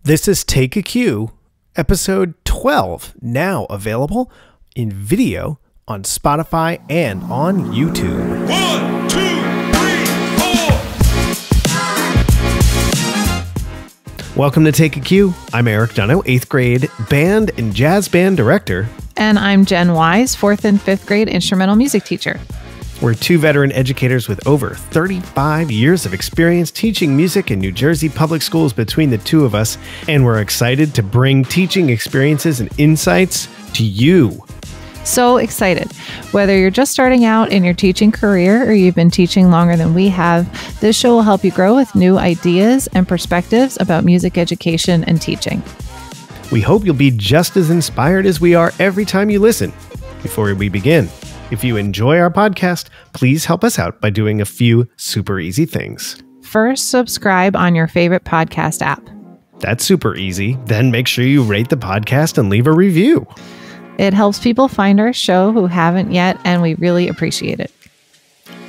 This is Take a Cue, episode 12, now available in video on Spotify and on YouTube. 1, 2, 3, 4. Welcome to Take a Cue. I'm Erik, 8th grade band and jazz band director. And I'm Jen Wise, 4th and 5th grade instrumental music teacher. We're two veteran educators with over 35 years of experience teaching music in New Jersey public schools between the two of us, and we're excited to bring teaching experiences and insights to you. So excited. Whether you're just starting out in your teaching career or you've been teaching longer than we have, this show will help you grow with new ideas and perspectives about music education and teaching. We hope you'll be just as inspired as we are every time you listen. Before we begin, if you enjoy our podcast, please help us out by doing a few super easy things. First, subscribe on your favorite podcast app. That's super easy. Then make sure you rate the podcast and leave a review. It helps people find our show who haven't yet, and we really appreciate it.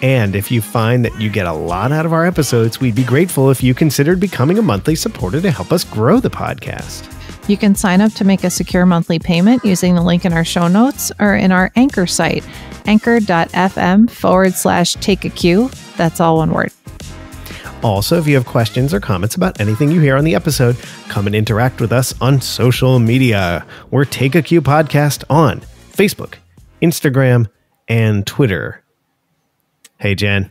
And if you find that you get a lot out of our episodes, we'd be grateful if you considered becoming a monthly supporter to help us grow the podcast. You can sign up to make a secure monthly payment using the link in our show notes or in our Anchor site, anchor.fm/takeaq. That's all one word. Also, if you have questions or comments about anything you hear on the episode, come and interact with us on social media. We're Take a Cue Podcast on Facebook, Instagram, and Twitter. Hey, Jen.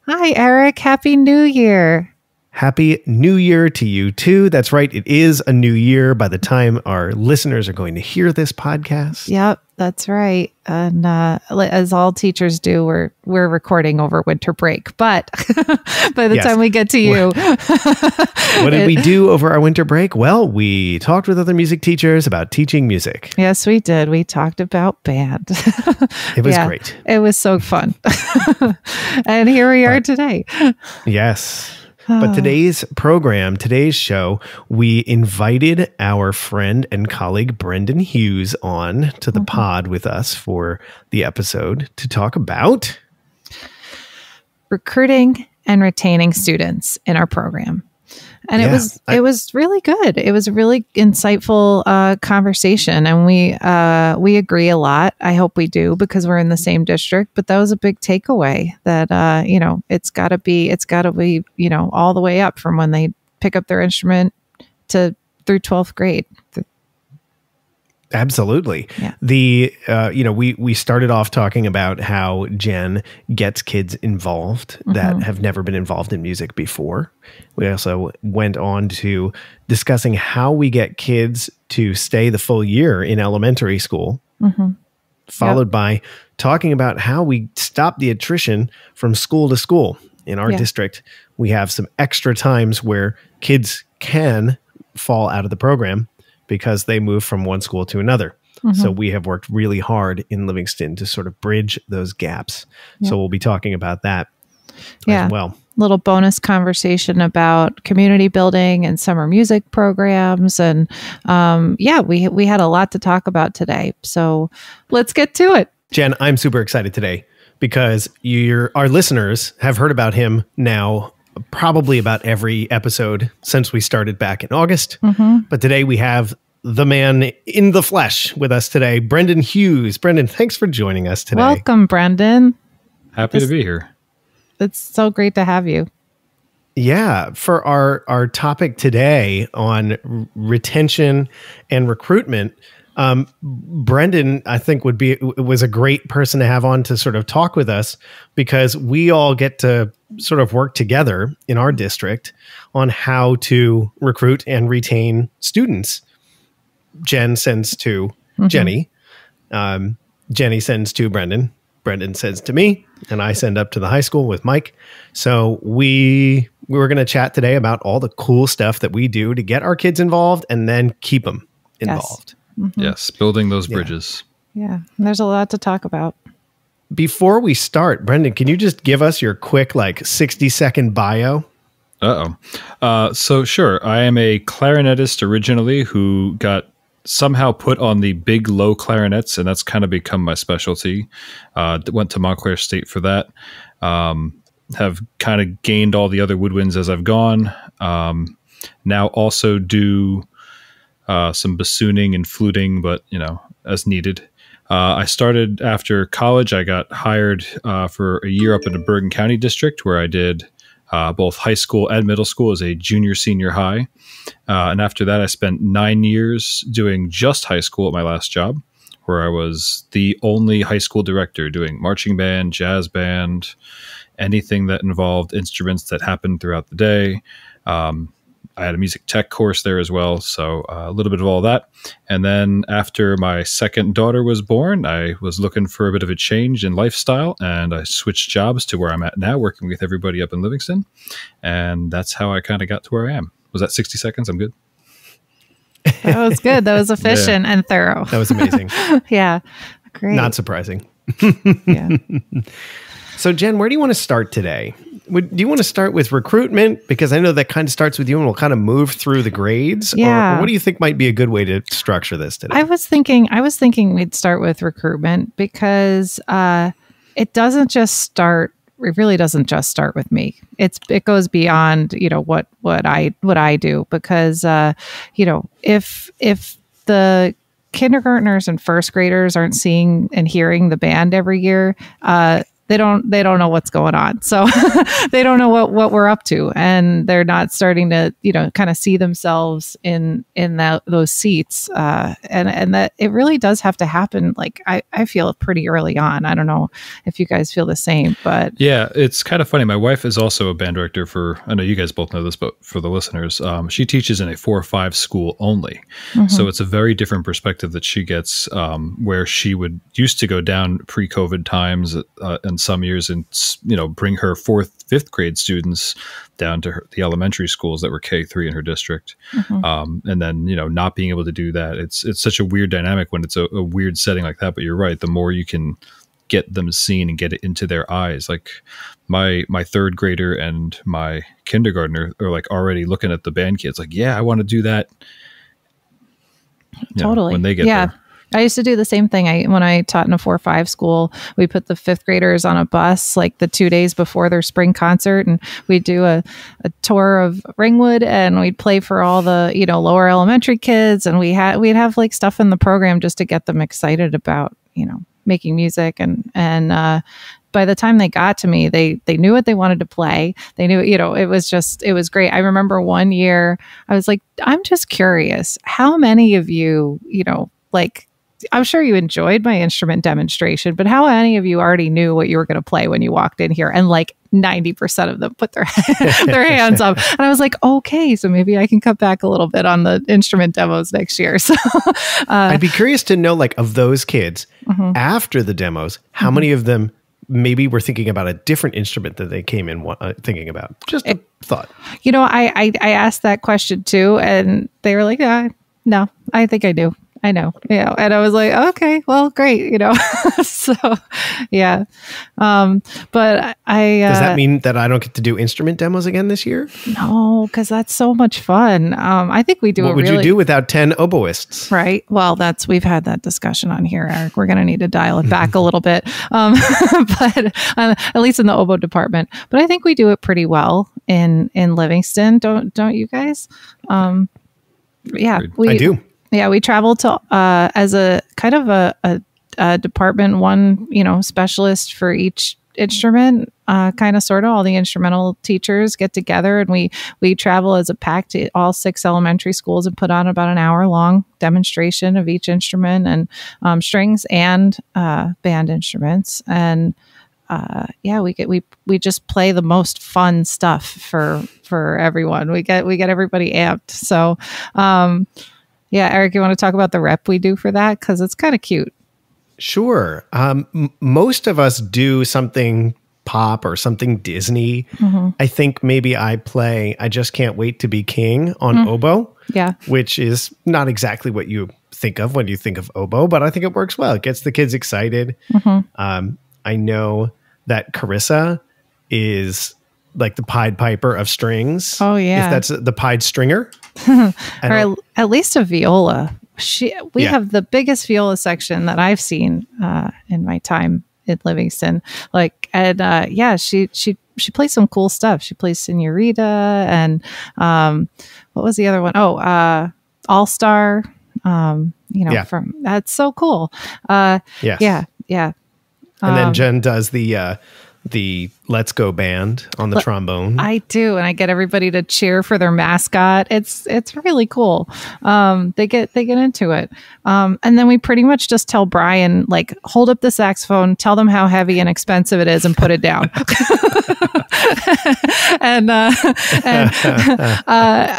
Hi, Erik. Happy New Year. Happy New Year to you, too. That's right. It is a new year by the time our listeners are going to hear this podcast. Yep, that's right. And as all teachers do, we're recording over winter break. But by the time we get to you... What did we do over our winter break? Well, we talked with other music teachers about teaching music. Yes, we did. We talked about band. It was great. It was so fun. And here we are today. Yes. But today's show, we invited our friend and colleague Brendan Hughes on to the pod with us for the episode to talk about recruiting and retaining students in our program. And it was really good. It was a really insightful conversation, and we agree a lot. I hope we do, because we're in the same district. But that was a big takeaway that it's got to be all the way up from when they pick up their instrument through 12th grade. Absolutely. Yeah. We started off talking about how Jen gets kids involved that have never been involved in music before. We also went on to discussing how we get kids to stay the full year in elementary school, followed by talking about how we stop the attrition from school to school. In our district, we have some extra times where kids can fall out of the program because they move from one school to another. So we have worked really hard in Livingston to sort of bridge those gaps. So we'll be talking about that as well. Little bonus conversation about community building and summer music programs. And we had a lot to talk about today. So let's get to it. Jen, I'm super excited today because our listeners have heard about him now probably about every episode since we started back in August. But today we have the man in the flesh with us today, Brendan Hughes. Brendan, thanks for joining us today. Welcome, Brendan. Happy to be here. It's so great to have you. Yeah, for our topic today on retention and recruitment, Brendan, I think was a great person to have on to sort of talk with us, because we all get to sort of work together in our district on how to recruit and retain students. Jen sends to Jenny. Jenny sends to Brendan. Brendan sends to me, and I send up to the high school with Mike. So we were going to chat today about all the cool stuff that we do to get our kids involved and then keep them involved. Yes, building those bridges. Yeah, there's a lot to talk about. Before we start, Brendan, can you just give us your quick 60-second bio? So sure, I am a clarinetist originally who got somehow put on the big low clarinets, and that's kind of become my specialty. Went to Montclair State for that. Have kind of gained all the other woodwinds as I've gone. now also do some bassooning and fluting, but as needed. I started after college. I got hired for a year up in the Bergen County district, where I did both high school and middle school as a junior, senior high. And after that, I spent 9 years doing just high school at my last job, where I was the only high school director doing marching band, jazz band, anything that involved instruments that happened throughout the day. I had a music tech course there as well, so a little bit of all that. And then after my second daughter was born, I was looking for a bit of a change in lifestyle, and I switched jobs to where I'm at now, working with everybody up in Livingston. And that's how I kind of got to where I am. Was that 60 seconds? I'm good. That was good. That was efficient and thorough. That was amazing. Yeah. Great. Not surprising. Yeah. So, Jen, where do you want to start today? Do you want to start with recruitment? Because I know that kind of starts with you and we'll kind of move through the grades. Yeah. Or what do you think might be a good way to structure this today? I was thinking we'd start with recruitment because it really doesn't just start with me. It goes beyond, what I do, because, if the kindergartners and first graders aren't seeing and hearing the band every year, they don't know what's going on. So they don't know what we're up to, and they're not starting to, kind of see themselves in those seats. And that it really does have to happen. Like I feel pretty early on. I don't know if you guys feel the same, but yeah, it's kind of funny. My wife is also a band director I know you guys both know this, but for the listeners, she teaches in a 4-5 school only. Mm-hmm. So it's a very different perspective that she gets, where she used to go down pre-COVID times and some years and bring her 4th, 5th grade students down to the elementary schools that were K3 in her district. Mm-hmm. And then not being able to do that, it's such a weird dynamic when it's a weird setting like that. But you're right, the more you can get them seen and get it into their eyes, like my 3rd grader and my kindergartner are like already looking at the band kids like, yeah, I want to do that. Totally. When they get there. I used to do the same thing. When I taught in a 4-5 school, we put the 5th graders on a bus like the 2 days before their spring concert, and we'd do a tour of Ringwood, and we'd play for all the lower elementary kids, and we'd have like stuff in the program just to get them excited about making music, and by the time they got to me, they knew what they wanted to play. They knew, it was great. I remember one year I was like, I'm just curious, how many of you, I'm sure you enjoyed my instrument demonstration, but how many of you already knew what you were going to play when you walked in here? And like 90% of them put their hands up. And I was like, okay, so maybe I can cut back a little bit on the instrument demos next year. So I'd be curious to know, like, of those kids, mm-hmm. after the demos, how mm-hmm. many of them maybe were thinking about a different instrument that they came in thinking about? Just a thought. I asked that question too, and they were like, no, I think I do. I know, and I was like, okay, well, great, so, yeah. But does that mean that I don't get to do instrument demos again this year? No, because that's so much fun. I think we do. What would you do without 10 oboists? Right. Well, we've had that discussion on here, Eric. We're going to need to dial it back a little bit, but at least in the oboe department. But I think we do it pretty well in Livingston. Don't you guys? Yeah, I do. Yeah, we travel to as a kind of a department, one specialist for each instrument, kind of sort of. All the instrumental teachers get together, and we travel as a pack to all 6 elementary schools and put on about an hour-long demonstration of each instrument, and strings and band instruments. And we just play the most fun stuff for everyone. We get everybody amped. So. Yeah, Eric, you want to talk about the rep we do for that? Because it's kind of cute. Sure. Most of us do something pop or something Disney. Mm-hmm. I think maybe I play I Just Can't Wait to Be King on mm-hmm. oboe. Yeah. Which is not exactly what you think of when you think of oboe, but I think it works well. It gets the kids excited. Mm-hmm. I know that Carissa is like the Pied Piper of strings. Oh, yeah. If that's the Pied Stringer. Or at least a viola. We have the biggest viola section that I've seen in my time in Livingston. Like, and she she plays some cool stuff. She plays Senorita and what was the other one? Oh, All Star. From that's so cool. Yes. Yeah. And then Jen does the Let's Go band on the trombone. I do, and I get everybody to cheer for their mascot. It's really cool. They get into it, and then we pretty much just tell Brian, like, hold up the saxophone, tell them how heavy and expensive it is, and put it down.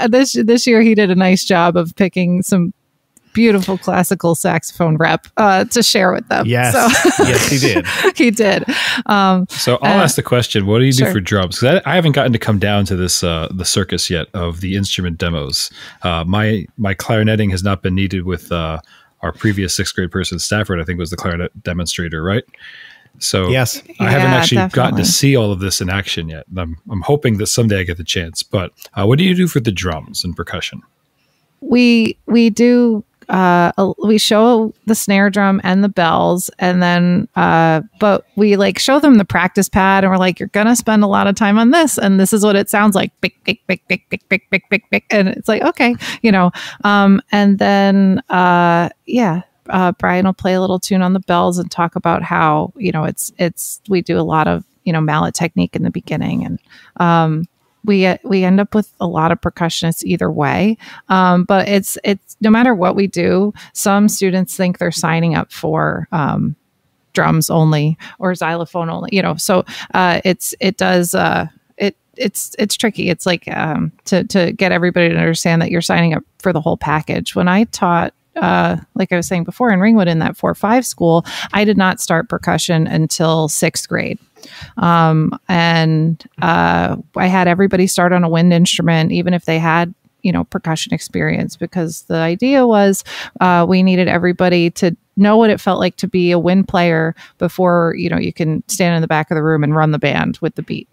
This year he did a nice job of picking some beautiful classical saxophone rep to share with them. Yes, yes, he did. He did. So I'll ask the question: what do you sure. do for drums? Because I haven't gotten to come down to this the circus yet of the instrument demos. My clarinetting has not been needed with our previous 6th grade person, Stafford. I think was the clarinet demonstrator, right? So yes, I haven't actually definitely gotten to see all of this in action yet. I'm hoping that someday I get the chance. But what do you do for the drums and percussion? We do. We show the snare drum and the bells, and then but we like show them the practice pad, and we're like, you're gonna spend a lot of time on this, and this is what it sounds like, bick, bick, bick, bick, bick, bick, bick, bick, bick. And it's like, okay, and then Brian will play a little tune on the bells and talk about how it's we do a lot of mallet technique in the beginning, and we end up with a lot of percussionists either way. But it's no matter what we do, some students think they're signing up for drums only or xylophone only, so it's tricky. It's like to get everybody to understand that you're signing up for the whole package. When I taught, like I was saying before, in Ringwood in that 4-5 school, I did not start percussion until 6th grade. I had everybody start on a wind instrument, even if they had, percussion experience, because the idea was we needed everybody to know what it felt like to be a wind player before, you can stand in the back of the room and run the band with the beat.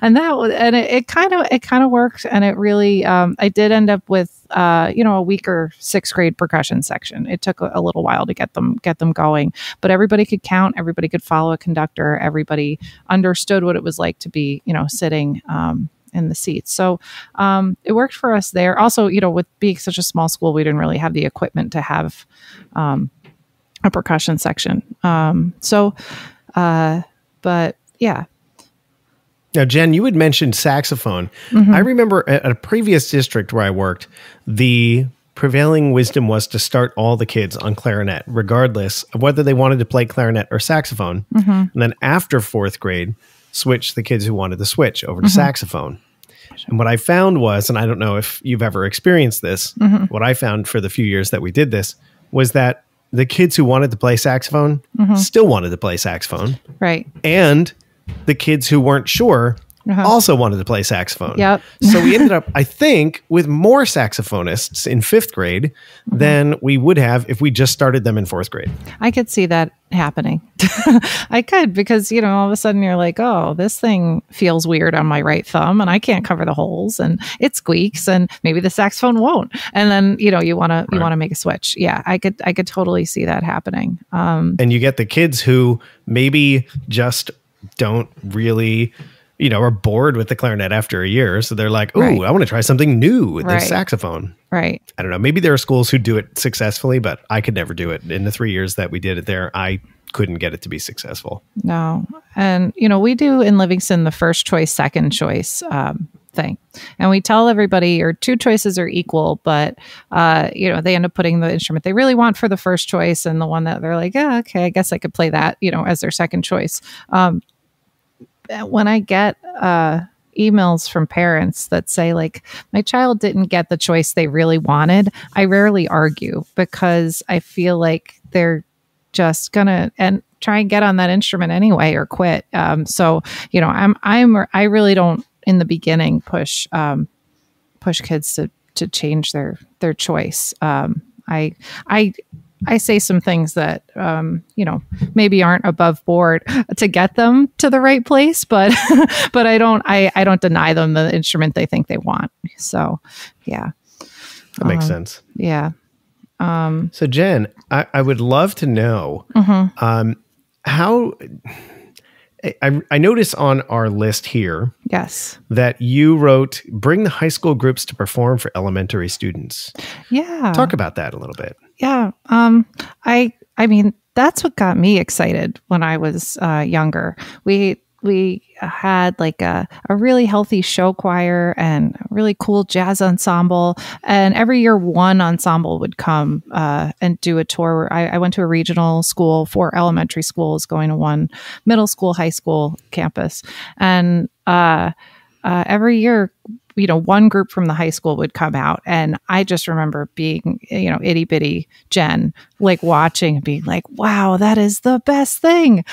And it kind of worked. And it really, I did end up with, a weaker 6th grade percussion section. It took a little while to get them going, but everybody could count, everybody could follow a conductor, everybody understood what it was like to be, sitting, in the seats. So it worked for us there. Also, with being such a small school, we didn't really have the equipment to have a percussion section. But yeah. Now, Jen, you had mentioned saxophone. Mm-hmm. I remember at a previous district where I worked, the prevailing wisdom was to start all the kids on clarinet, regardless of whether they wanted to play clarinet or saxophone. Mm-hmm. And then after 4th grade, switch the kids who wanted to switch over to saxophone. And what I found was, and I don't know if you've ever experienced this, what I found for the few years that we did this was that the kids who wanted to play saxophone still wanted to play saxophone. Right. And the kids who weren't sure also wanted to play saxophone. Yep. So we ended up, I think, with more saxophonists in 5th grade than we would have if we just started them in 4th grade. I could see that happening. I could, because, all of a sudden you're like, oh, this thing feels weird on my right thumb and I can't cover the holes and it squeaks and maybe the saxophone won't. And then, you want to make a switch. Yeah, I could totally see that happening. And you get the kids who maybe just don't really, are bored with the clarinet after a year. So they're like, ooh, I want to try something new with this saxophone. Right. I don't know. Maybe there are schools who do it successfully, but I could never do it. In the 3 years that we did it there, I couldn't get it to be successful. No. And, we do in Livingston the first choice, second choice thing. And we tell everybody your 2 choices are equal, but, they end up putting the instrument they really want for the first choice and the one that they're like, yeah, okay, I guess I could play that, as their second choice. When I get emails from parents that say, like, my child didn't get the choice they really wanted, I rarely argue, because I feel like they're just gonna try and get on that instrument anyway or quit. So I really don't in the beginning push kids to change their choice. I say some things that, maybe aren't above board to get them to the right place, but I don't deny them the instrument they think they want. So, yeah. That makes sense. Yeah. So Jen, I would love to know, how I notice on our list here, yes, that you wrote, bring the high school groups to perform for elementary students. Yeah. Talk about that a little bit. Yeah. I mean, that's what got me excited when I was younger. We had like a really healthy show choir and a really cool jazz ensemble. And every year one ensemble would come and do a tour. I went to a regional school, 4 elementary schools, going to one middle school, high school campus. And every year, one group from the high school would come out. And I just remember being, itty bitty Jen, like watching and being like, wow, that is the best thing.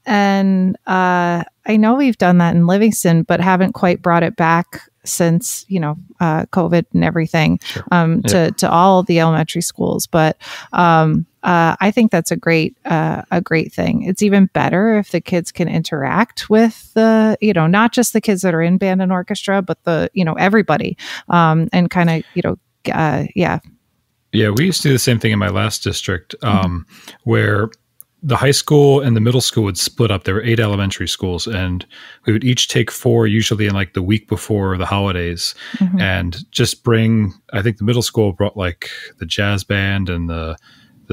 And I know we've done that in Livingston, but haven't quite brought it back since, COVID and everything, Sure. to all the elementary schools. But I think that's a great thing. It's even better if the kids can interact with the, not just the kids that are in band and orchestra, but the, everybody, and kind of, yeah. Yeah, we used to do the same thing in my last district, where the high school and the middle school would split up. There were 8 elementary schools, and we would each take 4, usually in like the week before the holidays, and just bring, I think the middle school brought like the jazz band and the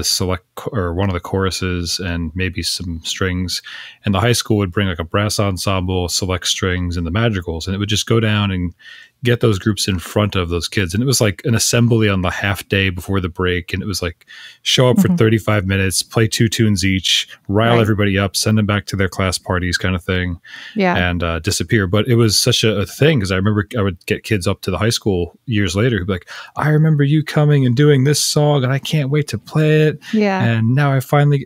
select, or one of the choruses, and maybe some strings. And the high school would bring like a brass ensemble, select strings, and the madrigals. And it would just go down and get those groups in front of those kids. And it was like an assembly on the half day before the break. And it was like, show up for 35 minutes, play 2 tunes each, rile everybody up, send them back to their class parties kind of thing, and disappear. But it was such a thing, because I remember I would get kids up to the high school years later who'd be like, I remember you coming and doing this song, and I can't wait to play it. Yeah. And now I finally,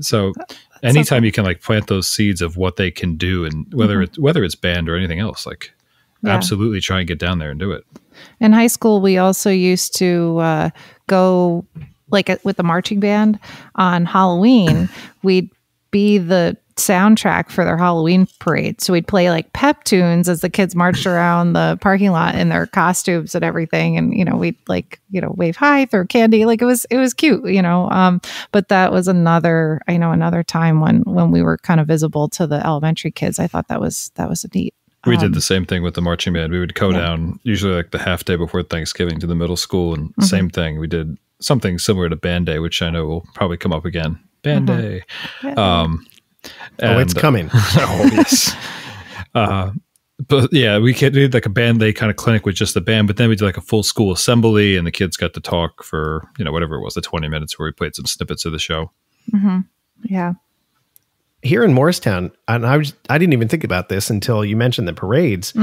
So anytime you can like plant those seeds of what they can do, and whether it's band or anything else, like absolutely try and get down there and do it. In high school, we also used to go like with the marching band on Halloween. We'd be the soundtrack for their Halloween parade. So we'd play like pep tunes as the kids marched around the parking lot in their costumes and everything. And, we'd like, wave hi, throw candy. Like it was cute, but that was another time when we were kind of visible to the elementary kids. I thought that was a neat. We did the same thing with the marching band. We would go down usually like the half day before Thanksgiving to the middle school, and same thing. We did something similar to band day, which I know will probably come up again. Band day. It's coming. Oh, yes. But yeah, we did like a band day kind of clinic with just the band, but then we did like a full school assembly, and the kids got to talk for, whatever it was, the 20 minutes where we played some snippets of the show. Yeah. Here in Morristown, and I didn't even think about this until you mentioned the parades.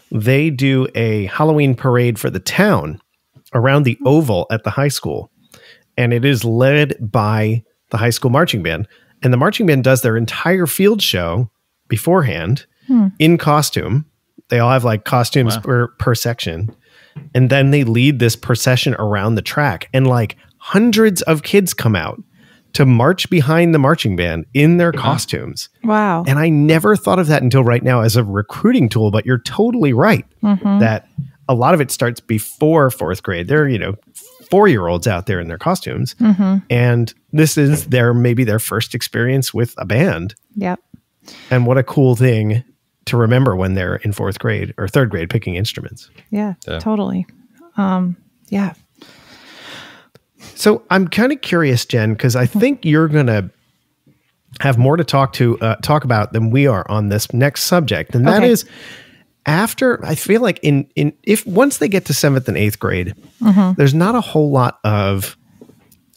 They do a Halloween parade for the town around the oval at the high school, and it is led by the high school marching band. And the marching band does their entire field show beforehand in costume. They all have like costumes per section, and then they lead this procession around the track, and like hundreds of kids come out to march behind the marching band in their costumes. Wow. And I never thought of that until right now as a recruiting tool, but you're totally right that a lot of it starts before 4th grade. They're, 4-year-olds out there in their costumes. And this is maybe their first experience with a band. Yep. And what a cool thing to remember when they're in 4th grade or 3rd grade picking instruments. Yeah. Totally. Yeah. So I'm kind of curious, Jen, because I think you're going to have more to talk about than we are on this next subject. And that is after, I feel like if once they get to 7th and 8th grade, there's not a whole lot of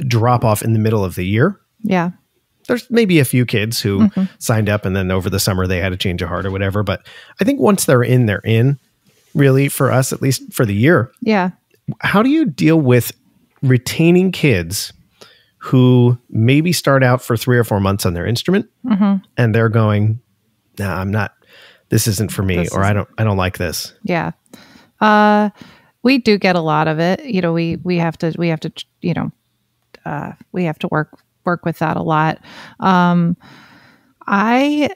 drop off in the middle of the year. Yeah. There's maybe a few kids who signed up and then over the summer they had a change of heart or whatever. But I think once they're in really, for us, at least for the year. Yeah. How do you deal with retaining kids who maybe start out for 3 or 4 months on their instrument and they're going, nah, I'm not, this isn't for me, or I don't like this. Yeah. We do get a lot of it. We have to work with that a lot. I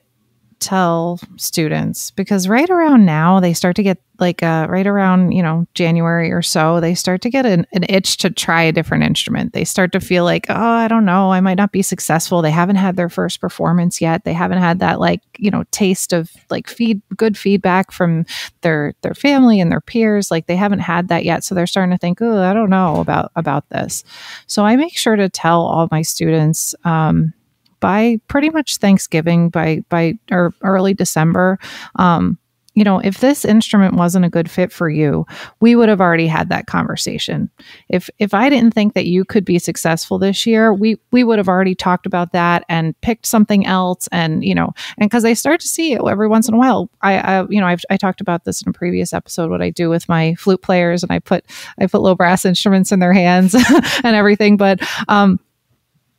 tell students, because right around now they start to get right around, January or so, they start to get an itch to try a different instrument. They start to feel like, oh, I don't know, I might not be successful. They haven't had their first performance yet. They haven't had that taste of good feedback from their family and their peers. Like they haven't had that yet. So they're starting to think, oh, I don't know about this. So I make sure to tell all my students, by pretty much Thanksgiving, by or early December, if this instrument wasn't a good fit for you, we would have already had that conversation. If I didn't think that you could be successful this year, we would have already talked about that and picked something else. And, and because I start to see it every once in a while, I talked about this in a previous episode, what I do with my flute players, and I put little brass instruments in their hands and everything. But,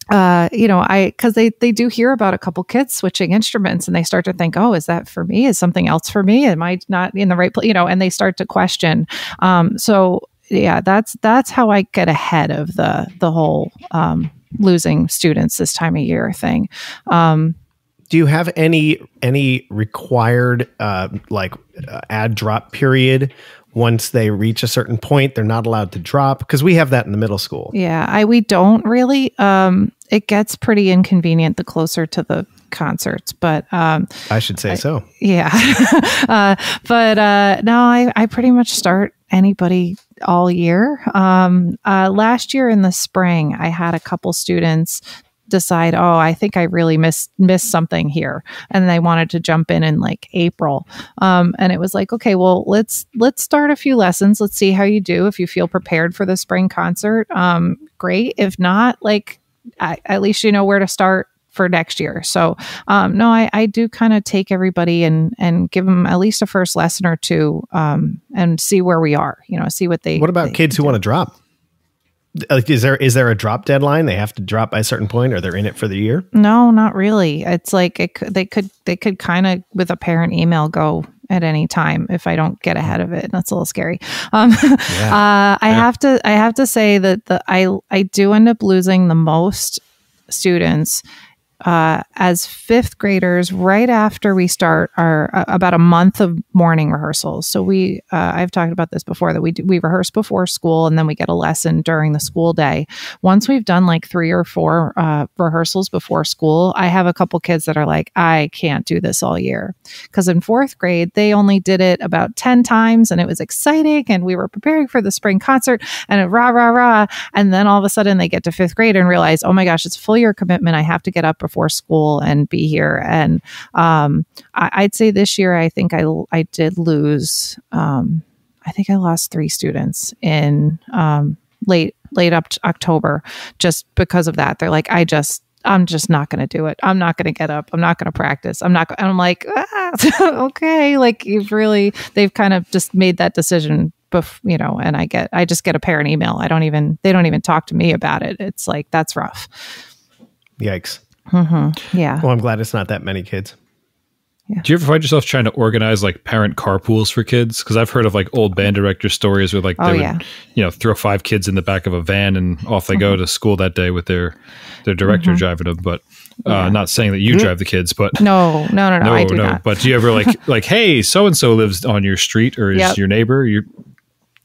because they do hear about a couple kids switching instruments, and they start to think, oh, is that for me? Is something else for me? Am I not in the right place? And they start to question. So yeah, that's how I get ahead of the whole losing students this time of year thing. Do you have any required add drop period? Once they reach a certain point, they're not allowed to drop, because we have that in the middle school. Yeah, we don't really. It gets pretty inconvenient the closer to the concerts, but I should say so. Yeah, but no, I pretty much start anybody all year. Last year in the spring, I had a couple students decide, oh, I think I really missed something here, and they wanted to jump in April, and it was like, okay, well, let's start a few lessons, let's see how you do. If you feel prepared for the spring concert, great. If not, at least you know where to start for next year. So no, I do kind of take everybody and give them at least a first lesson or two, and see where we are, see what they. What about kids who want to drop? Is there a drop deadline? They have to drop by a certain point, or they're in it for the year? No, not really. It's like they could kind of, with a parent email, go at any time if I don't get ahead of it. That's a little scary. I have to say that I do end up losing the most students as fifth graders right after we start our about a month of morning rehearsals. So I've talked about this before, that we rehearse before school, and then we get a lesson during the school day. Once we've done 3 or 4 rehearsals before school, I have a couple kids that are like, I can't do this all year, because in fourth grade they only did it about 10 times, and it was exciting, and we were preparing for the spring concert, and it rah rah rah, and then all of a sudden they get to fifth grade and realize, oh my gosh, it's a full year commitment. I have to get up before school and be here. And I'd say this year, I think I did lose. I think I lost 3 students in late up to October, just because of that. They're like, I'm just not going to do it. I'm not going to get up. I'm not going to practice. I'm not. And I'm like, okay, they've kind of just made that decision. And I just get a parent email. They don't even talk to me about it. It's like, that's rough. Yikes. Mm-hmm. Yeah. Well, I'm glad it's not that many kids. Yeah. Do you ever find yourself trying to organize parent carpools for kids? Because I've heard of old band director stories where they would throw 5 kids in the back of a van and off they go to school that day with their director driving them. But not saying that you drive the kids, but no, I do not. But do you ever hey, so and so lives on your street, or is your neighbor your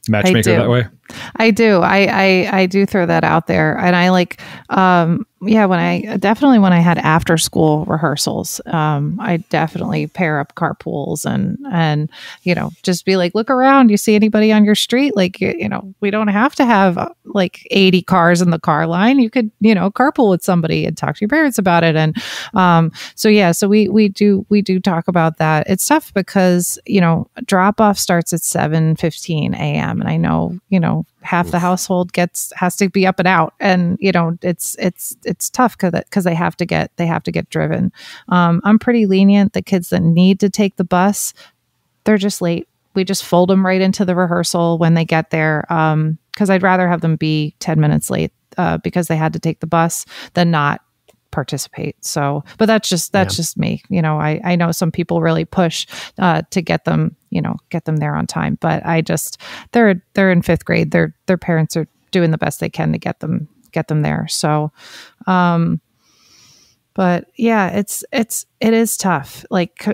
matchmaker that way? I do. I do throw that out there, and I when I had after school rehearsals, I definitely pair up carpools and just be like, look around, you see anybody on your street? We don't have to have 80 cars in the car line. You could, carpool with somebody and talk to your parents about it. And so we do talk about that. It's tough because, drop off starts at 7:15 a.m. and I know, half the household has to be up and out, and it's tough because they have to get driven. I'm pretty lenient. The kids that need to take the bus, they're just late. We just fold them right into the rehearsal when they get there, because I'd rather have them be 10 minutes late because they had to take the bus than not participate. So, but that's just me. I know some people really push to get them there on time, but they're in fifth grade. Their parents are doing the best they can to get them there. So, but But yeah, it is tough. Like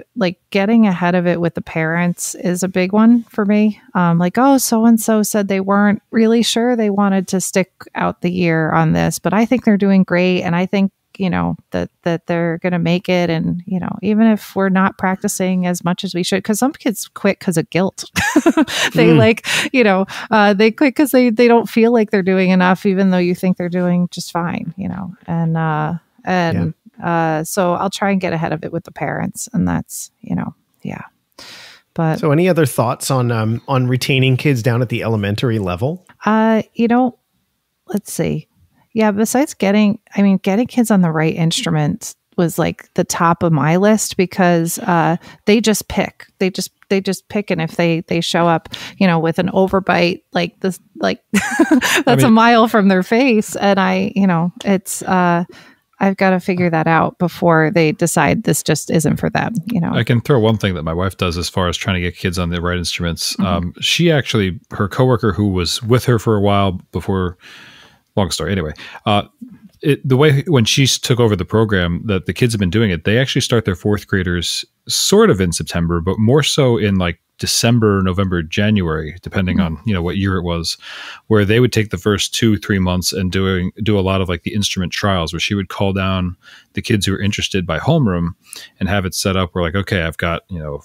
getting ahead of it with the parents is a big one for me. Like, oh, so and so said they weren't really sure they wanted to stick out the year on this, but I think they're doing great, and I think that they're going to make it. And even if we're not practicing as much as we should, because some kids quit because of guilt. They they quit because they don't feel like they're doing enough, even though you think they're doing just fine. So I'll try and get ahead of it with the parents, and that's, yeah. But so any other thoughts on retaining kids down at the elementary level? Let's see. Yeah. Besides getting kids on the right instruments was like the top of my list, because they just pick. They just pick, and if they show up, with an overbite like this, like that's a mile from their face, and it's I've got to figure that out before they decide this just isn't for them. I can throw one thing that my wife does as far as trying to get kids on the right instruments. Mm-hmm. She actually, her coworker who was with her for a while before, long story. Anyway, the way when she took over the program that the kids have been doing it, they actually start their fourth graders sort of in September, but more so in like December, November, January, depending on, what year it was, where they would take the first 2-3 months and do a lot of like the instrument trials, where she would call down the kids who are interested by homeroom and have it set up where like, okay, I've got,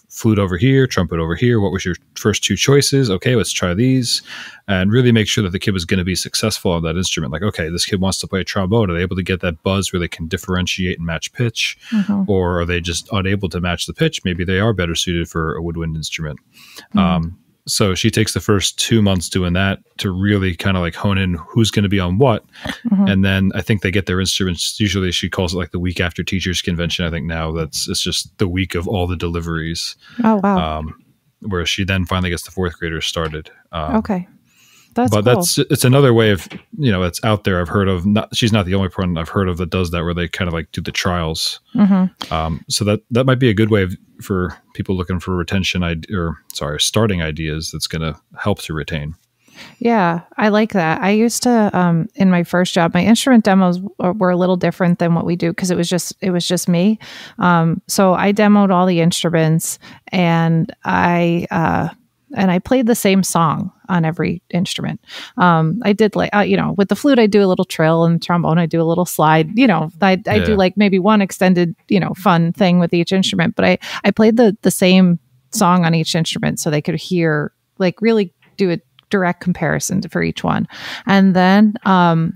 flute over here, trumpet over here. What was your first two choices? Okay, let's try these, and really make sure that the kid was going to be successful on that instrument. Like, okay, this kid wants to play trombone. Are they able to get that buzz where they can differentiate and match pitch? Or are they just unable to match the pitch? Maybe they are better suited for a woodwind instrument. So she takes the first 2 months doing that to really kind of like hone in who's going to be on what. And then I think they get their instruments. Usually she calls it like the week after teachers convention. I think now it's just the week of all the deliveries. Oh, wow. Where she then finally gets the fourth graders started. Okay. That's but cool. it's another way of, it's out there. I've heard of, she's not the only one I've heard of that does that, where they kind of like do the trials. So that might be a good way for people looking for starting ideas that's going to help to retain. Yeah, I like that. I used to, in my first job, my instrument demos were a little different than what we do, because it was just me. So I demoed all the instruments, and I played the same song on every instrument. I did like, with the flute, I do a little trill, and the trombone, I do a little slide. I do like maybe one extended, fun thing with each instrument. But I played the same song on each instrument, so they could hear, like, really do a direct comparison for each one. And then I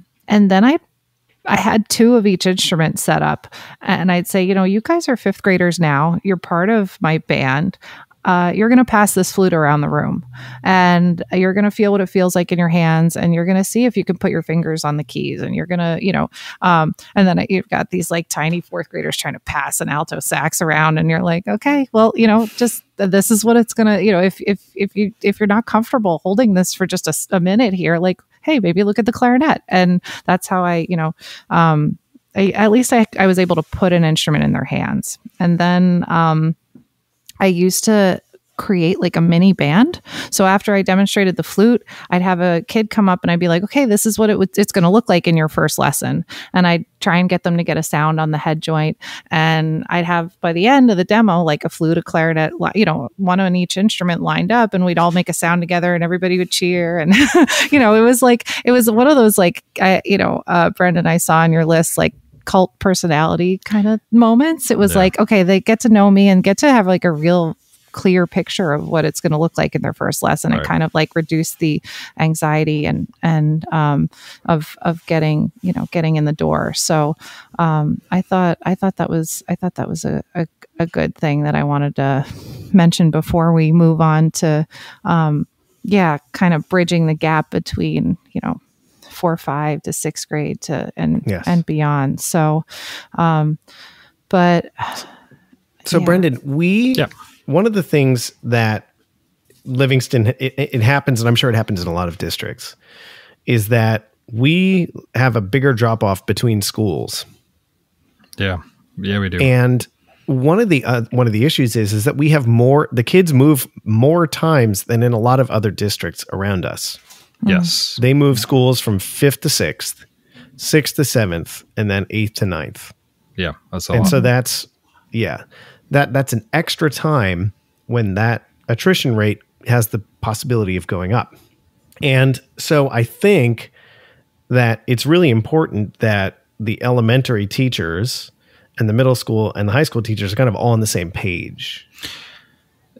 had two of each instrument set up, and I'd say, you guys are fifth graders now. You're part of my band. You're going to pass this flute around the room, and you're going to feel what it feels like in your hands, and you're going to see if you can put your fingers on the keys, and you're going to, and then you've got these like tiny fourth graders trying to pass an alto sax around, and you're like, okay, well, just this is what it's going to, if you're not comfortable holding this for just a minute here, like, hey, maybe look at the clarinet. And that's how I at least I was able to put an instrument in their hands. And then, I used to create like a mini band. So after I demonstrated the flute, I'd have a kid come up and I'd be like, okay, this is what it's going to look like in your first lesson. And I'd try and get them to get a sound on the head joint. And I'd have, by the end of the demo, like a flute, a clarinet, one on each instrument lined up, and we'd all make a sound together, and everybody would cheer. And, it was one of those, like, Brendan, I saw on your list, like, cult personality kind of moments. It was like, okay, they get to know me and get to have like a real clear picture of what it's going to look like in their first lesson. Right. It kind of like reduced the anxiety and of getting in the door. So I thought that was a good thing that I wanted to mention before we move on to kind of bridging the gap between 4, 5 to 6th grade and beyond. So, Brendan, one of the things that Livingston, it happens, and I'm sure it happens in a lot of districts, is that we have a bigger drop off between schools. Yeah, we do. And one of the issues is that we have the kids move more times than in a lot of other districts around us. Yes. They move schools from 5th to 6th, 6th to 7th, and then 8th to 9th. Yeah, that's a And lot. so that's an extra time when that attrition rate has the possibility of going up. And so I think that it's really important that the elementary teachers and the middle school and the high school teachers are kind of all on the same page.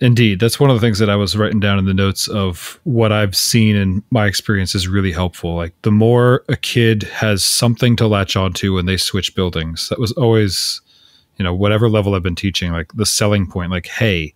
Indeed. That's one of the things that I was writing down in the notes of what I've seen in my experience is really helpful. Like the more a kid has something to latch onto when they switch buildings, that was always, whatever level I've been teaching, like the selling point, like, hey,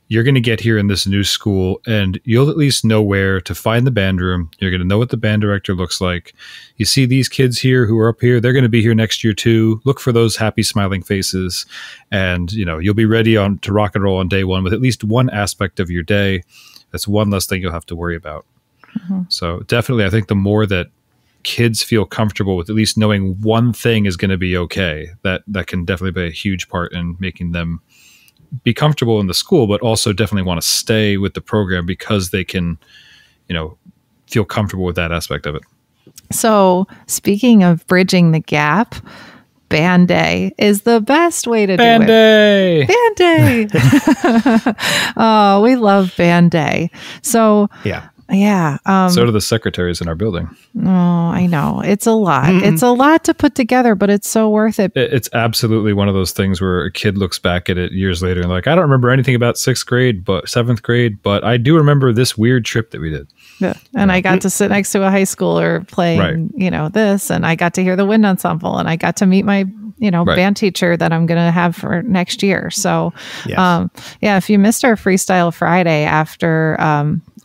you're going to get here in this new school and you'll at least know where to find the band room. You're going to know what the band director looks like. You see these kids here who are up here, they're going to be here next year too. Look for those happy smiling faces. And, you'll be ready to rock and roll on day one with at least one aspect of your day. That's one less thing you'll have to worry about. Mm-hmm. So definitely, I think the more that kids feel comfortable with at least knowing one thing is going to be okay, that can definitely be a huge part in making them be comfortable in the school, but also definitely want to stay with the program because they can, feel comfortable with that aspect of it. So speaking of bridging the gap, Band Day is the best way to Band do it. Band Day. Oh, we love Band Day. So yeah. So do the secretaries in our building. Oh, I know. It's a lot. It's a lot to put together, but it's so worth it. It's absolutely one of those things where a kid looks back at it years later and like, I don't remember anything about 6th grade, but 7th grade, but I do remember this weird trip that we did. Yeah. And I got to sit next to a high schooler playing, this, and I got to hear the wind ensemble, and I got to meet my band teacher that I'm going to have for next year. So, if you missed our Freestyle Friday after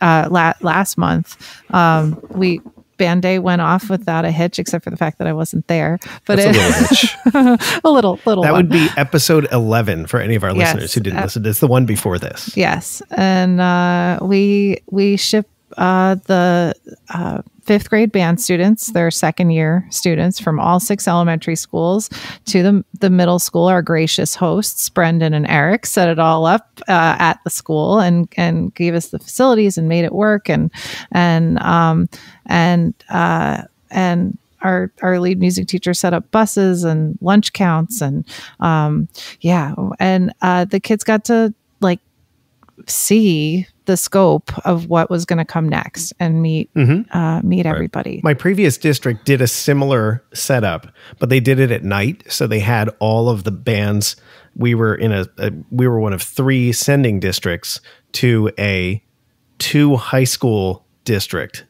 last month, Band Day went off without a hitch, except for the fact that I wasn't there. But a little hitch. a little. That would be episode 11 for any of our listeners who didn't listen. It's the one before this. Yes, and we ship the 5th grade band students, their second year students from all 6 elementary schools to the middle school. Our gracious hosts, Brendan and Erik, set it all up at the school and gave us the facilities and made it work. And our lead music teacher set up buses and lunch counts and the kids got to see the scope of what was going to come next and meet everybody. My previous district did a similar setup, but they did it at night. So they had all of the bands. We were we were one of 3 sending districts to a 2 high school district.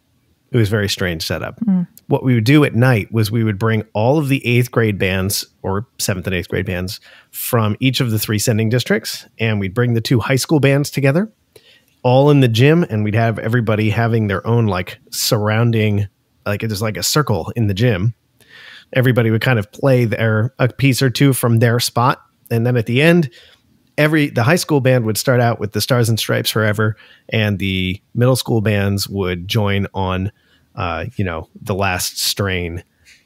It was a very strange setup. What we would do at night was we would bring all of the 8th grade bands or 7th and 8th grade bands from each of the 3 sending districts, and we'd bring the 2 high school bands together, all in the gym, and we'd have everybody having their own surrounding, it was like a circle in the gym. Everybody would kind of play a piece or two from their spot, and then at the end, the high school band would start out with the Stars and Stripes Forever, and the middle school bands would join on the last strain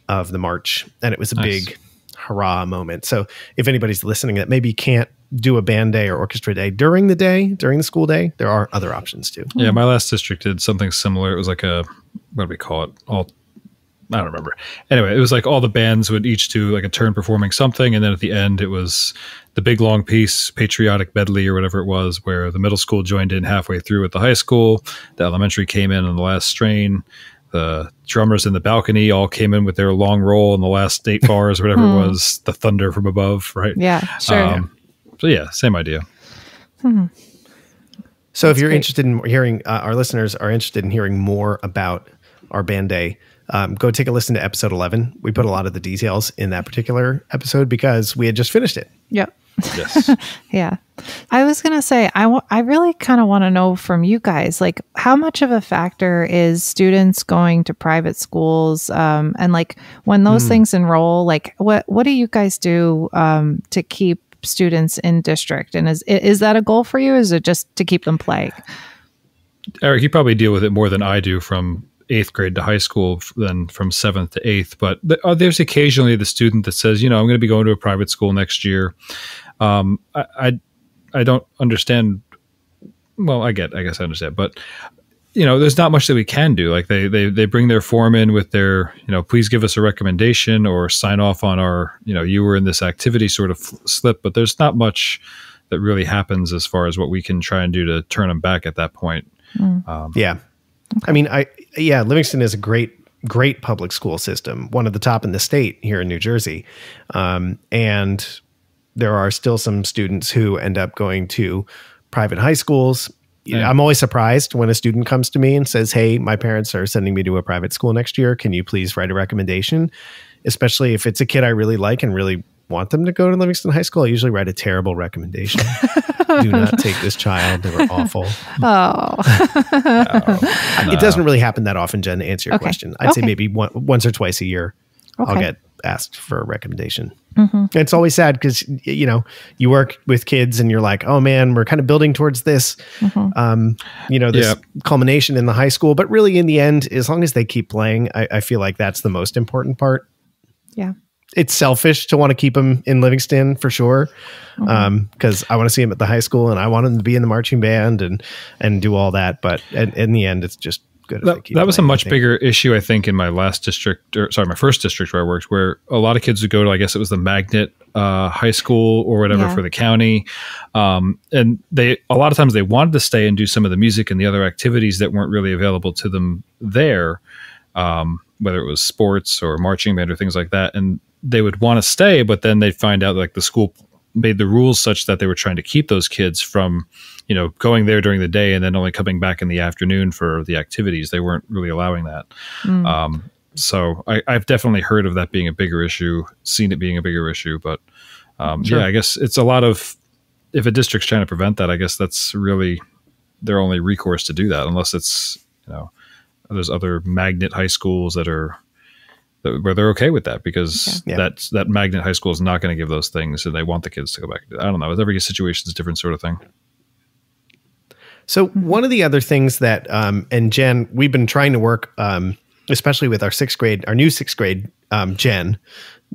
of the march. And it was a big hurrah moment. So if anybody's listening that maybe can't do a band day or orchestra day during the school day, there are other options too. Yeah. My last district did something similar. It was like what do we call it? I don't remember. Anyway, it was like all the bands would each do like a turn performing something. And then at the end, it was the big long piece, patriotic medley or whatever it was, where the middle school joined in halfway through with the high school. The elementary came in on the last strain. The drummers in the balcony all came in with their long roll in the last 8 bars, whatever it was, the thunder from above, right? Yeah, sure. So same idea. So if you're interested in hearing, our listeners are interested in hearing more about our band day, go take a listen to episode 11. We put a lot of the details in that particular episode because we had just finished it. Yep. Yes. Yeah. I was going to say, I really kind of want to know from you guys, how much of a factor is students going to private schools? And when those things enroll, what do you guys do to keep students in district? And is that a goal for you? Or is it just to keep them playing? Erik, you probably deal with it more than I do from 8th grade to high school than from 7th to 8th. But there's occasionally the student that says, I'm going to be going to a private school next year. I don't understand. Well, I guess I understand, but there's not much that we can do. Like they bring their form in with their, please give us a recommendation or sign off on our, you were in this activity sort of slip, but there's not much that really happens as far as what we can try and do to turn them back at that point. Yeah. Okay. I mean, Livingston is a great public school system, one of the top in the state here in New Jersey. And there are still some students who end up going to private high schools. I'm always surprised when a student comes to me and says, hey, my parents are sending me to a private school next year. Can you please write a recommendation? Especially if it's a kid I really like and really want them to go to Livingston High School. I usually write a terrible recommendation. Do not take this child. They were awful. It doesn't really happen that often, Jen, to answer your question. I'd say maybe once or twice a year I'll get asked for a recommendation. It's always sad because, you work with kids and you're like, oh man, we're kind of building towards this, this culmination in the high school. But really in the end, as long as they keep playing, I feel like that's the most important part. Yeah. It's selfish to want to keep them in Livingston for sure. Because I want to see them at the high school and I want them to be in the marching band and do all that. But in the end, it's just good. That was a much bigger issue, I think, in my last district, my first district where I worked, where a lot of kids would go to, I guess it was the magnet high school or whatever for the county. And a lot of times they wanted to stay and do some of the music and the other activities that weren't really available to them there, whether it was sports or marching band or things like that. And they would want to stay, but then they'd find out like the school made the rules such that they were trying to keep those kids from, going there during the day and then only coming back in the afternoon for the activities. They weren't really allowing that. So I've definitely heard of that being a bigger issue, seen it being a bigger issue, but sure. I guess it's a lot of, if a district's trying to prevent that, I guess that's really their only recourse to do that, unless it's, there's other magnet high schools where they're okay with that, because that magnet high school is not going to give those things and they want the kids to go back. I don't know. Every situation is a different sort of thing. So one of the other things that, and Jen, we've been trying to work, especially with our new sixth grade Jen,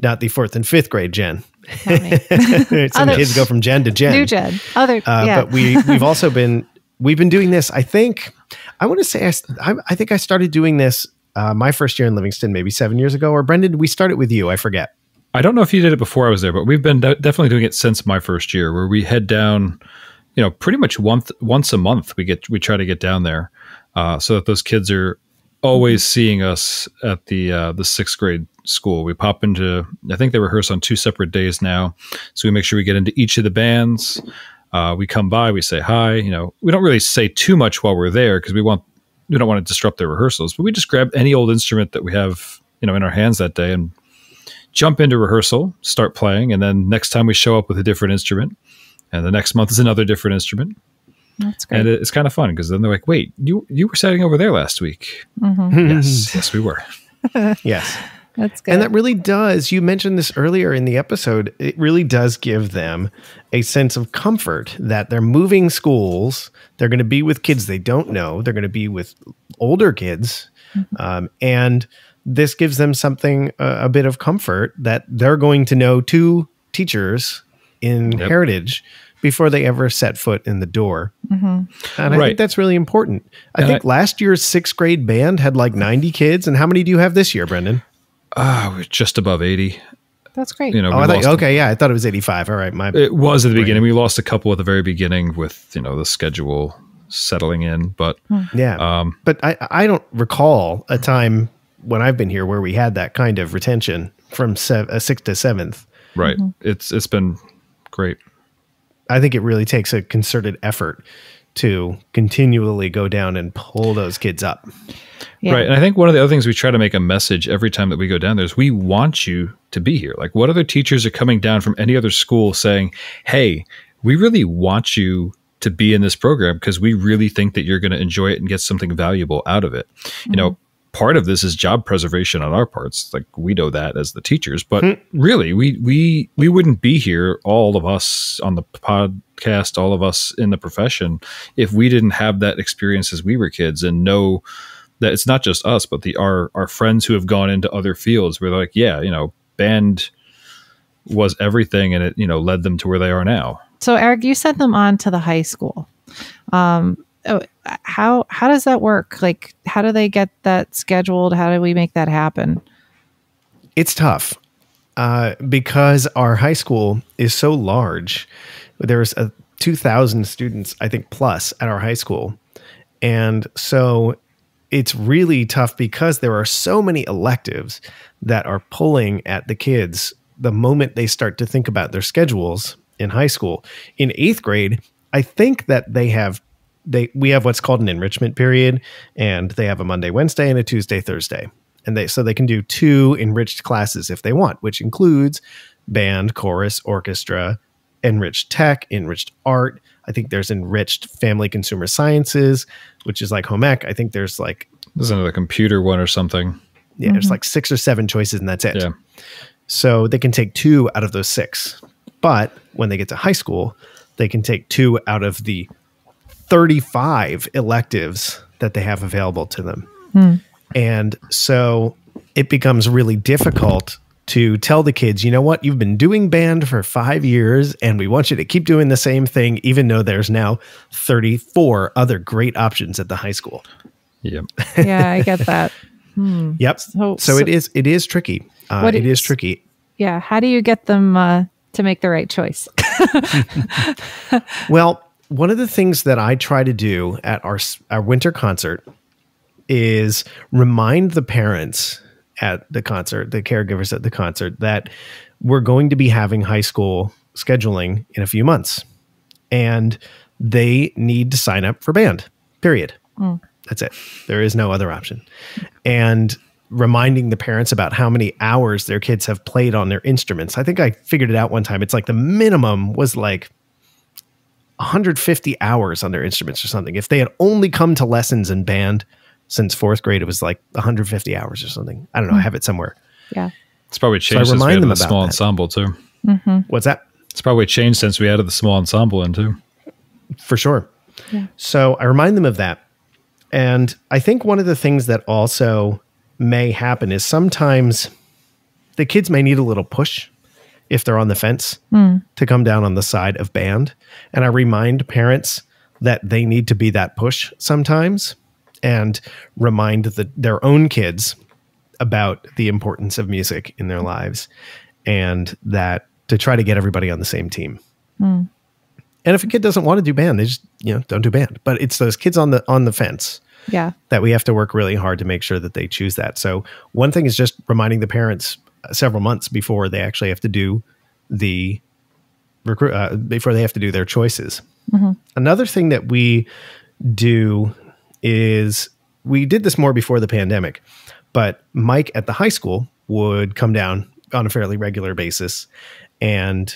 not the fourth and fifth grade Jen. Some kids go from Jen to Jen. New Jen. But we've been doing this. I think I started doing this my first year in Livingston, maybe 7 years ago. Or Brendan, we started with you. I forget. I don't know if you did it before I was there, but we've been definitely doing it since my first year, where we head down, pretty much once a month. We try to get down there, so that those kids are always seeing us at the sixth grade school. We pop into, I think they rehearse on 2 separate days now, so we make sure we get into each of the bands. We come by, we say hi. We don't really say too much while we're there because we don't want to disrupt their rehearsals, but we just grab any old instrument that we have, in our hands that day and jump into rehearsal, start playing. And then next time we show up with a different instrument, and the next month is another different instrument. That's great. And it's kind of fun because then they're like, wait, you were sitting over there last week. Yes, we were. Yes. That's good. And that really does, you mentioned this earlier in the episode, it really does give them a sense of comfort that they're moving schools. They're going to be with kids they don't know. They're going to be with older kids. And this gives them something, a bit of comfort that they're going to know 2 teachers in Heritage before they ever set foot in the door. And I think that's really important. I think last year's 6th grade band had like 90 kids. And how many do you have this year, Brendan? We're just above 80. That's great. I thought it was 85. All right. It was at the beginning. We lost a couple at the very beginning with, the schedule settling in, but but I don't recall a time when I've been here where we had that kind of retention from 6th to 7th. Right. It's been great. I think it really takes a concerted effort to continually go down and pull those kids up. Yeah. Right. And I think one of the other things we try to make a message every time that we go down there is we want you to be here. Like, what other teachers are coming down from any other school saying, hey, we really want you to be in this program because we really think that you're going to enjoy it and get something valuable out of it. Part of this is job preservation on our parts. Like, we know that as the teachers, but really we wouldn't be here, all of us on the podcast, all of us in the profession, if we didn't have that experience as we were kids and know that it's not just us, but our friends who have gone into other fields where they're like, band was everything and it, led them to where they are now. So Erik, you sent them on to the high school. how does that work? Like, how do they get that scheduled? How do we make that happen? It's tough because our high school is so large. There's 2,000 students, I think, plus at our high school. And so it's really tough because there are so many electives that are pulling at the kids the moment they start to think about their schedules in high school. In 8th grade, I think that we have what's called an enrichment period, and they have a Monday, Wednesday, and a Tuesday, Thursday. And they can do 2 enriched classes if they want, which includes band, chorus, orchestra, enriched tech, enriched art. I think there's enriched family consumer sciences, which is like home ec. I think there's another computer one or something. Yeah, there's 6 or 7 choices, and that's it. Yeah. So they can take 2 out of those 6. But when they get to high school, they can take 2 out of the 35 electives that they have available to them. And so it becomes really difficult to tell the kids, you know what, you've been doing band for 5 years and we want you to keep doing the same thing, even though there's now 34 other great options at the high school. Yep. Yeah, I get that. Yep. So it is tricky. It is tricky. Yeah. How do you get them to make the right choice? Well, one of the things that I try to do at our winter concert is remind the parents at the concert, the caregivers at the concert, that we're going to be having high school scheduling in a few months, and they need to sign up for band, period. That's it. There is no other option. And reminding the parents about how many hours their kids have played on their instruments. I think I figured it out one time. It's like the minimum was like 150 hours on their instruments or something. If they had only come to lessons in band since 4th grade, it was like 150 hours or something. I don't know. I have it somewhere. Yeah. It's probably changed since we added the small ensemble too. What's that? It's probably changed since we added the small ensemble in too. For sure. Yeah. So I remind them of that. And I think one of the things that also may happen is sometimes the kids may need a little push if they're on the fence to come down on the side of band. And I remind parents that they need to be that push sometimes, and remind their own kids about the importance of music in their lives, and that to try to get everybody on the same team. And if a kid doesn't want to do band, they just, don't do band. But it's those kids on the fence that we have to work really hard to make sure that they choose that. So one thing is just reminding the parents several months before they actually have to do before they have to do their choices. Another thing that we do is, we did this more before the pandemic, but Mike at the high school would come down on a fairly regular basis and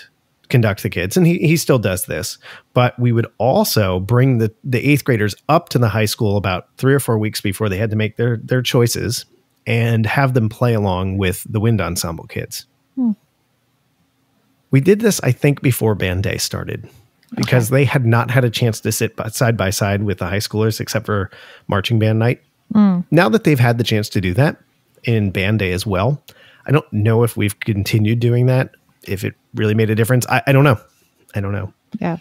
conduct the kids. And he still does this, but we would also bring the 8th graders up to the high school about 3 or 4 weeks before they had to make their choices, and have them play along with the wind ensemble kids. We did this, I think, before band day started, because they had not had a chance to sit side by side with the high schoolers except for marching band night. Now that they've had the chance to do that in band day as well, I don't know if we've continued doing that, if it really made a difference. I don't know. Yeah.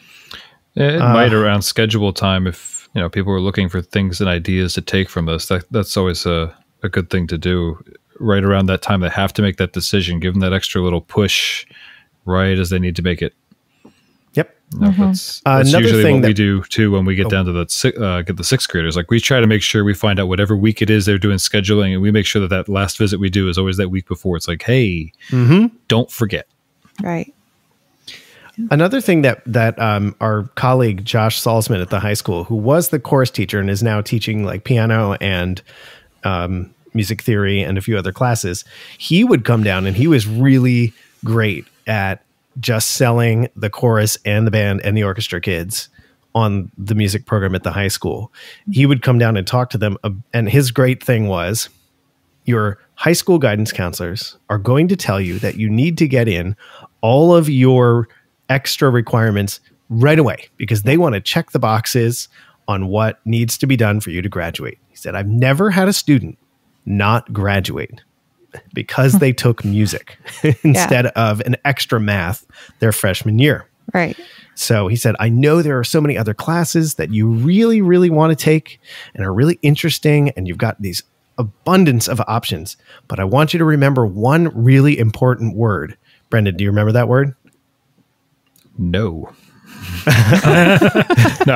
It might around schedule time, if people are looking for things and ideas to take from this. That's always a good thing to do. Right around that time, they have to make that decision. Give them that extra little push right as they need to make it. Yep. That's usually what we do too when we get down to get the 6th graders. Like, we try to make sure we find out whatever week it is they're doing scheduling, and we make sure that last visit we do is always that week before. It's like, hey, don't forget. Right. Another thing that our colleague Josh Salzman at the high school, who was the chorus teacher and is now teaching like piano and music theory and a few other classes, he would come down, and he was really great at just selling the chorus and the band and the orchestra kids on the music program at the high school. He would come down and talk to them. And his great thing was, your high school guidance counselors are going to tell you that you need to get in all of your extra requirements right away, because they want to check the boxes on what needs to be done for you to graduate. He said, I've never had a student not graduate because they took music instead of an extra math their freshman year. Right. So he said, I know there are so many other classes that you really, really want to take and are really interesting, and you've got these abundance of options, but I want you to remember one really important word. Brendan, do you remember that word? No. No,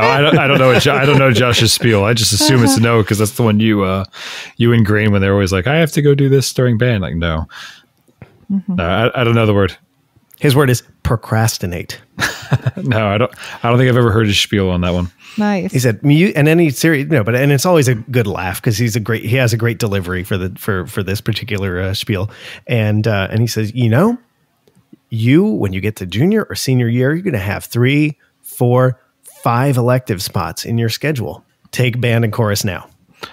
I don't know. I don't know Josh's spiel. I just assume it's no because that's the one you ingrain when they're always like, I have to go do this during band. Like, no, no, I don't know the word. His word is procrastinate. No, I don't think I've ever heard his spiel on that one. Nice. He said, and then he's serious, and it's always a good laugh because he has a great delivery for this particular spiel, and he says, when you get to junior or senior year, you're going to have 3, 4, 5 elective spots in your schedule. Take band and chorus now.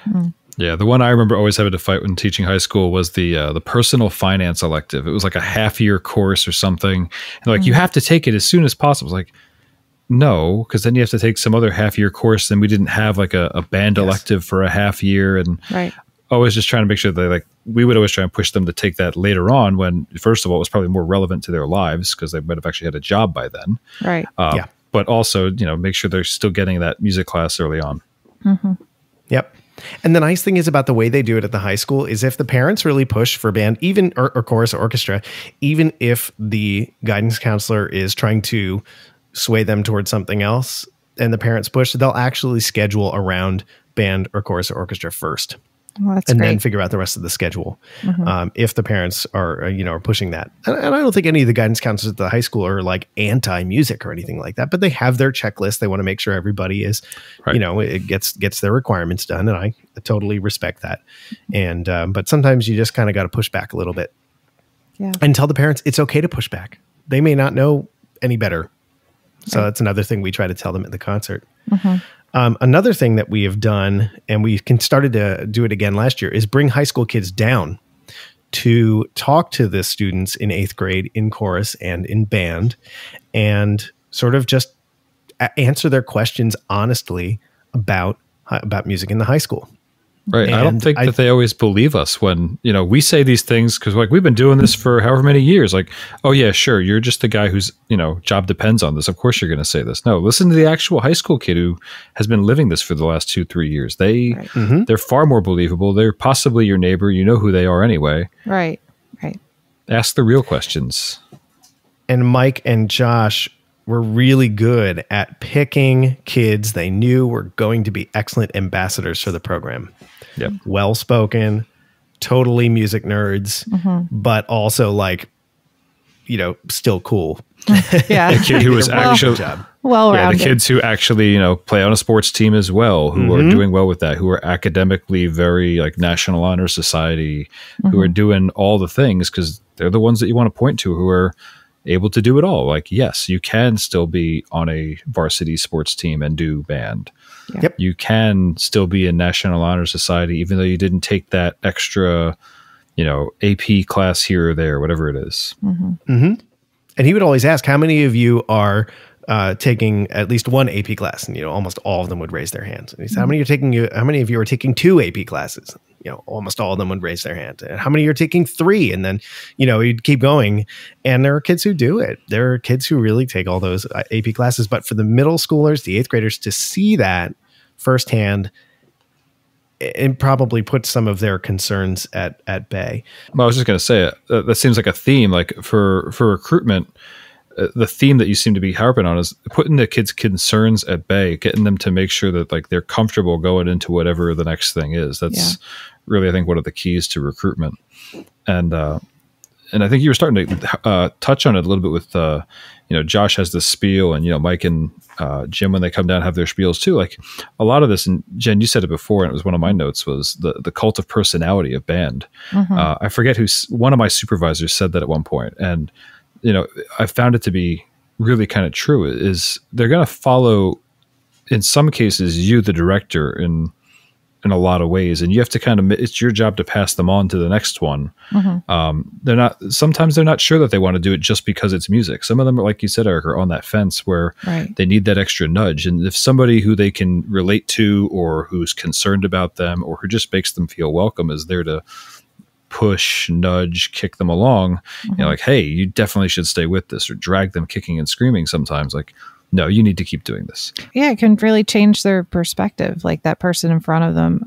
Mm. Yeah, the one I remember always having to fight when teaching high school was the personal finance elective. It was like a half-year course or something. And like, you have to take it as soon as possible. It's like, no, because then you have to take some other half-year course. Then we didn't have like a band elective for a half year. And always just trying to make sure that we would always try and push them to take that later on when, first of all, it was probably more relevant to their lives because they might have actually had a job by then. Right. But also, make sure they're still getting that music class early on. Mm-hmm. Yep. And the nice thing is about the way they do it at the high school is if the parents really push for band, even or chorus or orchestra, even if the guidance counselor is trying to sway them towards something else and the parents push, they'll actually schedule around band or chorus or orchestra first. Well, that's and great. Then figure out the rest of the schedule. If the parents are pushing that. And I don't think any of the guidance counselors at the high school are like anti-music or anything like that, but they have their checklist. They want to make sure everybody is, it gets their requirements done. And I totally respect that. And, but sometimes you just kind of got to push back a little bit and tell the parents it's okay to push back. They may not know any better. So that's another thing we try to tell them at the concert. Another thing that we have done, and we started to do it again last year, is bring high school kids down to talk to the students in 8th grade in chorus and in band and sort of just answer their questions honestly about music in the high school. Right. And I don't think that they always believe us when, we say these things because we've been doing this for however many years. Like, oh yeah, sure. You're just the guy whose, job depends on this. Of course you're going to say this. No, listen to the actual high school kid who has been living this for the last 2-3 years. They're far more believable. They're possibly your neighbor. You know who they are anyway. Right. Ask the real questions. And Mike and Josh were really good at picking kids they knew were going to be excellent ambassadors for the program. Yep. Well-spoken, totally music nerds, but also still cool. Yeah. A kid who was actually well-rounded. the kids who actually, play on a sports team as well, who are doing well with that, who are academically very National Honor Society, who are doing all the things because they're the ones that you want to point to who are able to do it all. Like, yes, you can still be on a varsity sports team and do band. Yep. You can still be in National Honor Society, even though you didn't take that extra, AP class here or there, whatever it is. And he would always ask, how many of you are taking at least one AP class? And, almost all of them would raise their hands. And he said, how many of you are taking 2 AP classes? Almost all of them would raise their hand. And how many are taking 3? And then, you'd keep going. And there are kids who do it. There are kids who really take all those AP classes. But for the middle schoolers, the 8th graders, to see that firsthand, it probably puts some of their concerns at bay. Well, I was just going to say, that seems like a theme, like for recruitment. The theme that you seem to be harping on is putting the kids' concerns at bay, getting them to make sure that they're comfortable going into whatever the next thing is. That's really, I think, one of the keys to recruitment. And I think you were starting to touch on it a little bit with, Josh has this spiel and, Mike and Jim, when they come down, have their spiels too. Like a lot of this, and Jen, you said it before, and it was one of my notes, was the cult of personality of band. I forget one of my supervisors said that at one point, and I found it to be really kind of true, is they're going to follow, in some cases, you, the director, in a lot of ways. And you have to it's your job to pass them on to the next one. Sometimes they're not sure that they want to do it just because it's music. Some of them are, like you said, Erik, are on that fence where they need that extra nudge. And if somebody who they can relate to or who's concerned about them or who just makes them feel welcome is there to push, nudge, kick them along, like, hey, you definitely should stay with this, or drag them kicking and screaming sometimes. Like, no, you need to keep doing this. Yeah, it can really change their perspective, like that person in front of them.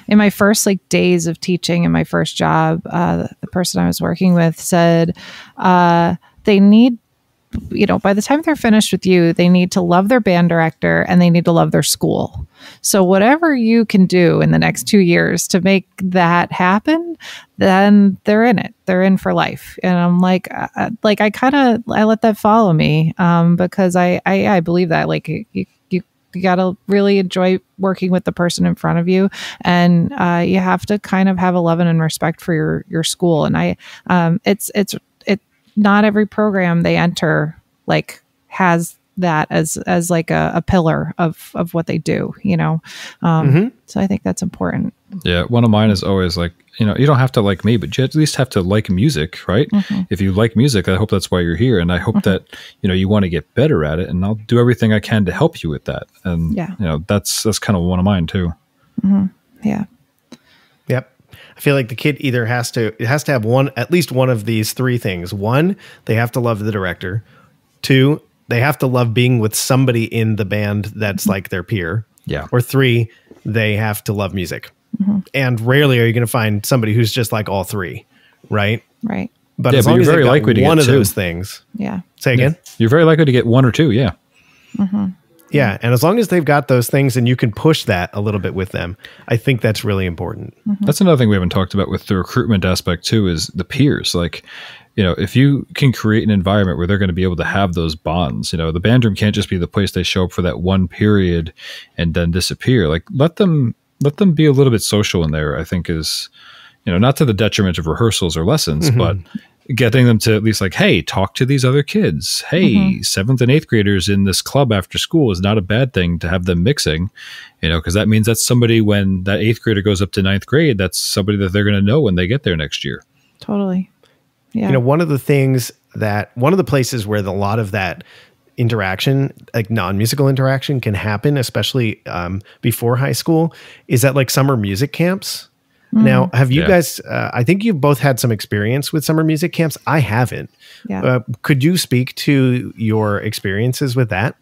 In my first days of teaching in my first job, the person I was working with said they need, by the time they're finished with you, they need to love their band director and they need to love their school. So whatever you can do in the next 2 years to make that happen, then they're in it. They're in for life. And I'm like I let that follow me because I believe that you got to really enjoy working with the person in front of you, and you have to kind of have a love and respect for your school. And it's not every program they enter has that as like a pillar of what they do, So I think that's important. Yeah. One of mine is always like, you don't have to like me, but you at least have to like music, right? If you like music, I hope that's why you're here. And I hope that, you want to get better at it, and I'll do everything I can to help you with that. And, that's kind of one of mine too. Yeah. Yep. I feel like the kid either has to have at least one of these three things. One, they have to love the director. Two, they have to love being with somebody in the band that's like their peer. Yeah. Or three, they have to love music. And rarely are you going to find somebody who's just like all three, right? Right. But as long as they've got one of those things. Yeah. Say again? You're very likely to get one or two, yeah. Yeah, and as long as they've got those things and you can push that a little bit with them, I think that's really important. That's another thing we haven't talked about with the recruitment aspect too, is the peers. Like, if you can create an environment where they're going to be able to have those bonds, the band room can't just be the place they show up for that one period and then disappear. Like, let them be a little bit social in there, I think is, not to the detriment of rehearsals or lessons, but getting them to at least like, hey, talk to these other kids. Hey, 7th and 8th graders in this club after school is not a bad thing to have them mixing, because that means that's somebody, when that 8th grader goes up to 9th grade, that's somebody that they're going to know when they get there next year. Totally. Yeah. One of the places where a lot of that interaction, like non-musical interaction, can happen, especially before high school, is at like summer music camps. Now, have you guys, I think you've both had some experience with summer music camps. I haven't. Yeah. Could you speak to your experiences with that?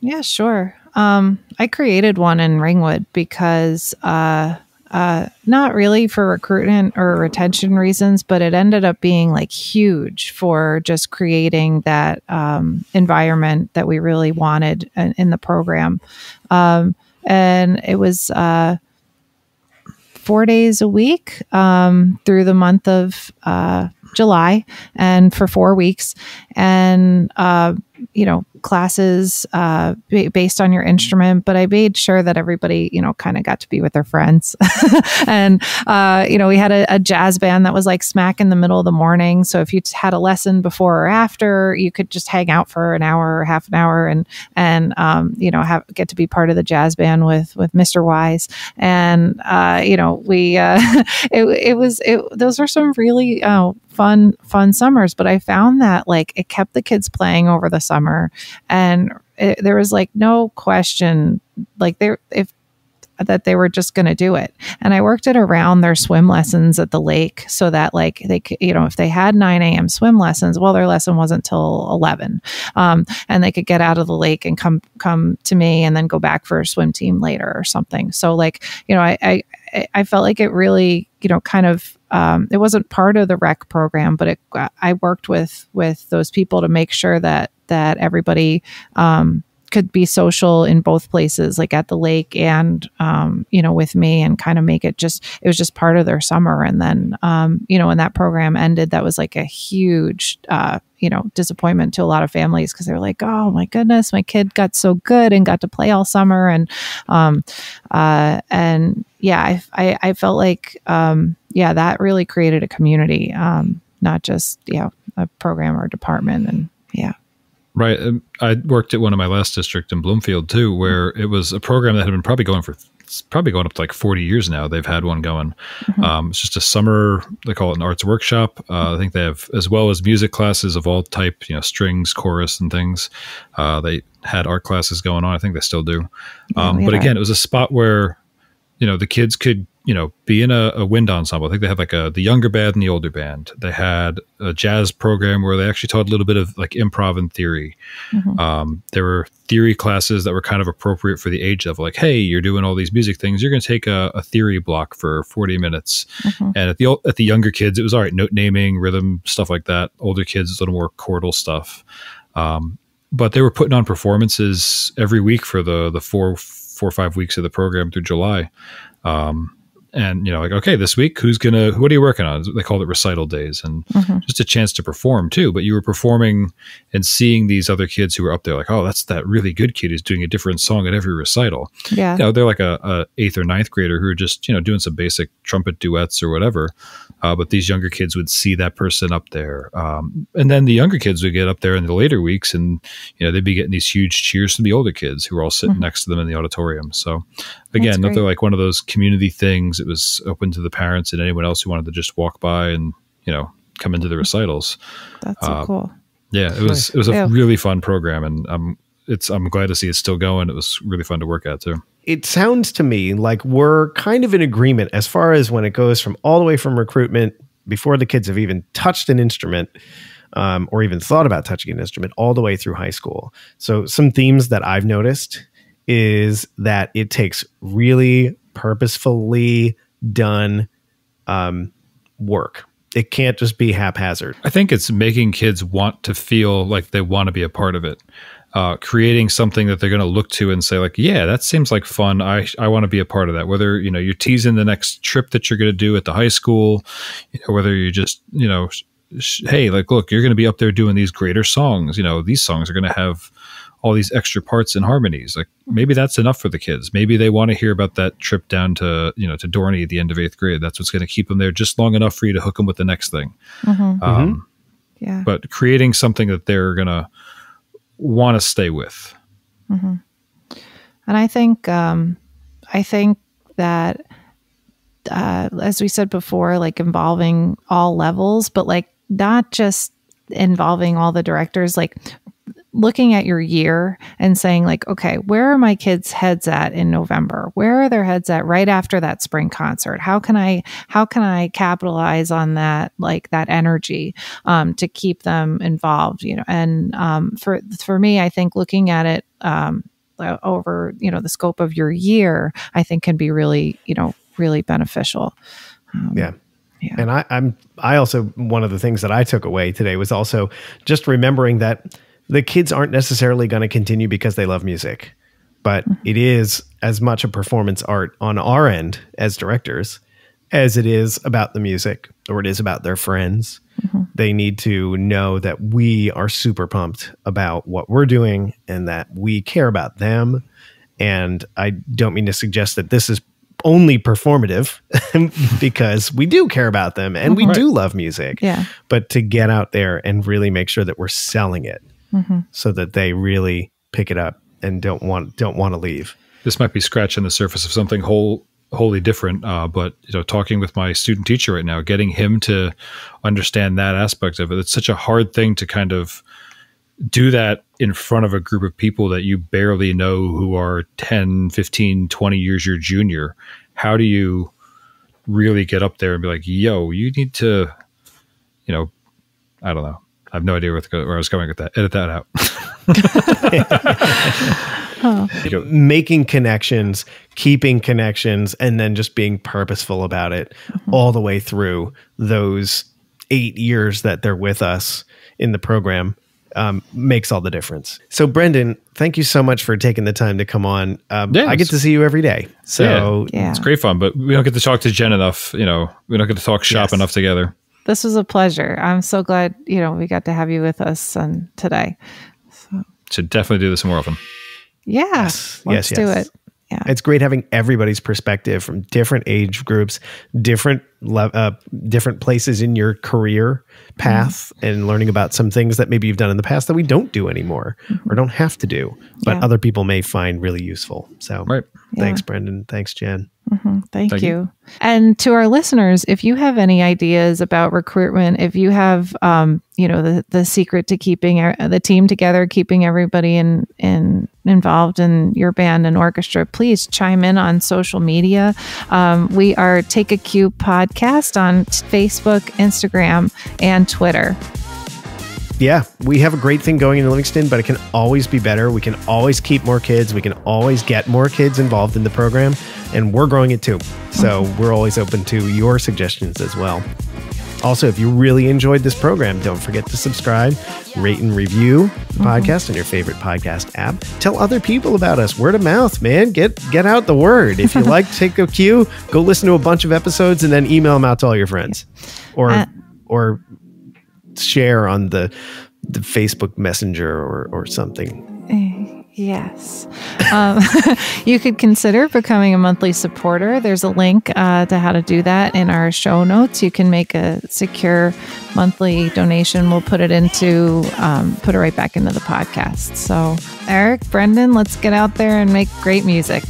Yeah, sure. I created one in Ringwood because not really for recruitment or retention reasons, but it ended up being like huge for just creating that environment that we really wanted in the program. And it was 4 days a week through the month of July, and for 4 weeks. And, classes based on your instrument, but I made sure that everybody, kind of got to be with their friends. And, we had a jazz band that was like smack in the middle of the morning. So if you had a lesson before or after, you could just hang out for an hour or half an hour and get to be part of the jazz band with Mr. Wise. And, those were some really fun summers, but I found that it kept the kids playing over the summer, and there was no question that they were just going to do it. And I worked it around their swim lessons at the lake so that they could, if they had 9 a.m. swim lessons, well, their lesson wasn't till 11. And they could get out of the lake and come to me and then go back for a swim team later or something. So I felt like it really, kind of, it wasn't part of the rec program, but I worked with those people to make sure that everybody, could be social in both places, like at the lake and, with me, and kind of make it was just part of their summer. And then, when that program ended, that was like a huge, disappointment to a lot of families, because they were like, oh my goodness, my kid got so good and got to play all summer. And I felt like, that really created a community, not just, a program or a department. And Right. I worked at one of my last district in Bloomfield too, where it was a program that had been probably going up to 40 years now. They've had one going. It's just a summer, they call it an arts workshop. I think they have, as well as music classes of all type, strings, chorus and things. They had art classes going on. I think they still do. But again, it was a spot where, the kids could be in a wind ensemble. I think they had like the younger band and the older band. They had a jazz program where they actually taught a little bit of like improv and theory. There were theory classes that were kind of appropriate for the age level. Like, hey, you're doing all these music things. You're going to take a theory block for 40 minutes. And at the younger kids, it was all right, note naming, rhythm, stuff like that. Older kids, it's a little more chordal stuff. But they were putting on performances every week for the 4 or 5 weeks of the program through July. And, like, okay, this week, what are you working on? They called it recital days, and just a chance to perform too. But you were performing and seeing these other kids who were up there like, oh, that's that really good kid who's doing a different song at every recital. Yeah. They're like a 8th or 9th grader who are just, doing some basic trumpet duets or whatever. But these younger kids would see that person up there. And then the younger kids would get up there in the later weeks and, they'd be getting these huge cheers from the older kids who were all sitting next to them in the auditorium. So again, another like one of those community things. It was open to the parents and anyone else who wanted to just walk by and, come into the recitals. That's so cool. Yeah, it was a really fun program, and I'm glad to see it's still going. It was really fun to work at too. It sounds to me like we're kind of in agreement as far as when it goes from all the way from recruitment before the kids have even touched an instrument, or even thought about touching an instrument, all the way through high school. So some themes that I've noticed is that it takes really purposefully done work. It can't just be haphazard. I think it's making kids want to feel like they want to be a part of it. Creating something that they're going to look to and say like, yeah, that seems like fun. I want to be a part of that. Whether, you're teasing the next trip that you're going to do at the high school, whether you're just, hey, like, look, you're going to be up there doing these greater songs. These songs are going to have all these extra parts and harmonies. Like maybe that's enough for the kids. Maybe they want to hear about that trip down to, to Dorney at the end of 8th grade. That's what's going to keep them there just long enough for you to hook them with the next thing. Yeah. But creating something that they're going to want to stay with. And I think that, as we said before, like involving all levels, but like not just involving all the directors, like looking at your year and saying like, okay, where are my kids' heads at in November? Where are their heads at right after that spring concert? How can I capitalize on that, like that energy, to keep them involved, and, for me, I think looking at it, over, the scope of your year, I think can be really, really beneficial. Yeah. And I also, one of the things that I took away today was also just remembering that the kids aren't necessarily going to continue because they love music, but it is as much a performance art on our end as directors as it is about the music, or it is about their friends. They need to know that we are super pumped about what we're doing and that we care about them. And I don't mean to suggest that this is only performative because we do care about them and we do love music, but to get out there and really make sure that we're selling it so that they really pick it up and don't want to leave. This might be scratching the surface of something wholly different, but talking with my student teacher right now, getting him to understand that aspect of it. It's such a hard thing to kind of do that in front of a group of people that you barely know, who are 10, 15, 20 years your junior. How do you really get up there and be like, yo, you need to, I don't know. I have no idea where I was going with that. Edit that out. Making connections, keeping connections, and then just being purposeful about it all the way through those 8 years that they're with us in the program. Makes all the difference. So Brendan, thank you so much for taking the time to come on. I get to see you every day. So it's great fun, but we don't get to talk to Jen enough. We don't get to talk shop enough together. This was a pleasure. I'm so glad, we got to have you with us today. So. Should definitely do this more often. Yeah. Let's do it. Yeah. It's great having everybody's perspective from different age groups, different places in your career path, and learning about some things that maybe you've done in the past that we don't do anymore or don't have to do, but other people may find really useful. So thanks, Brendan. Thanks, Jen. Thank you. And to our listeners, if you have any ideas about recruitment, if you have, the secret to keeping the team together, keeping everybody involved in your band and orchestra, please chime in on social media. We are Take a Cue Podcast on Facebook, Instagram, and Twitter. Yeah, we have a great thing going in Livingston, but it can always be better. We can always keep more kids. We can always get more kids involved in the program, and we're growing it too. So we're always open to your suggestions as well. Also, if you really enjoyed this program, don't forget to subscribe, rate and review the podcast on your favorite podcast app. Tell other people about us. Word of mouth, man. Get out the word. If you like Take a Cue, go listen to a bunch of episodes and then email them out to all your friends. Or share on the Facebook Messenger or something. Yes. You could consider becoming a monthly supporter. There's a link to how to do that in our show notes. You can make a secure monthly donation. We'll put it right back into the podcast. So Erik, Brendan, let's get out there and make great music.